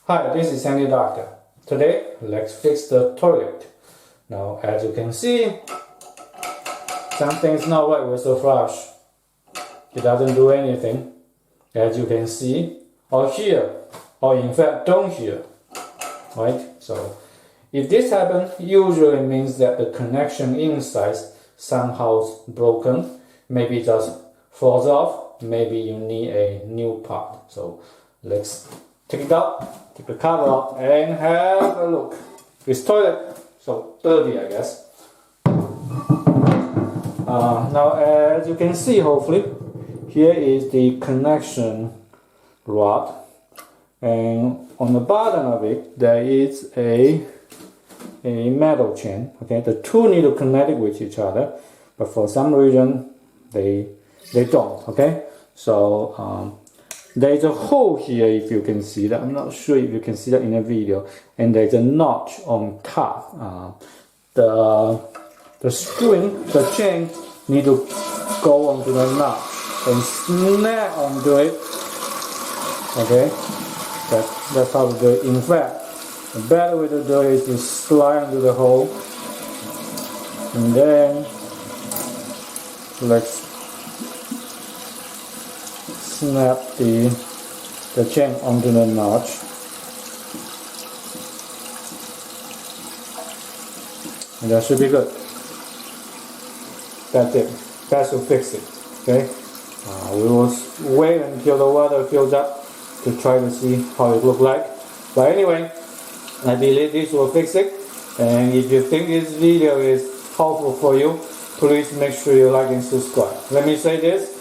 Hi, this is Sandy Doctor. Today, let's fix the toilet. Now, as you can see, something's not right with the flush. It doesn't do anything, as you can see, or hear, or in fact don't hear. Right? So, if this happens, usually means that the connection inside somehow broken. Maybe just falls off. Maybe you need a new part. So, let's take it out, take the cover off, and have a look. This toilet, so dirty, I guess. Now, as you can see, hopefully, here is the connection rod, and on the bottom of it, there is a metal chain. Okay, the two need to connect it with each other, but for some reason, they don't. Okay, so there's a hole here, if you can see that. I'm not sure if you can see that in the video. And there's a notch on top. The string, the chain, need to go onto the notch and snap onto it. Okay, that's how to do it. In fact, the better way to do it is to slide into the hole, and then let's snap the chain onto the notch, and that should be good. That's it. That should fix it. Okay. We will wait until the water fills up to try to see how it looks like. But anyway, I believe this will fix it. And if you think this video is helpful for you, please make sure you like and subscribe. Let me say this.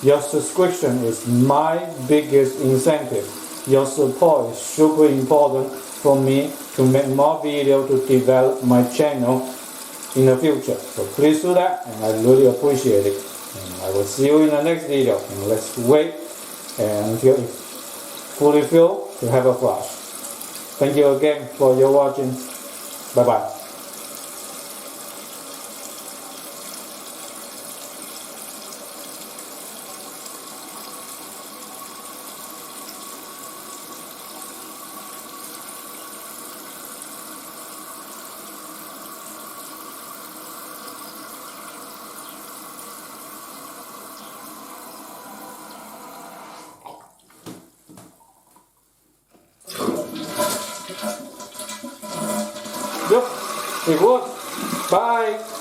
Your subscription is my biggest incentive. Your support is super important for me to make more videos to develop my channel in the future. So please do that, and I really appreciate it. And I will see you in the next video. And let's wait until it's fully filled to have a flush. Thank you again for your watching. Bye bye. Yep, it works. Bye.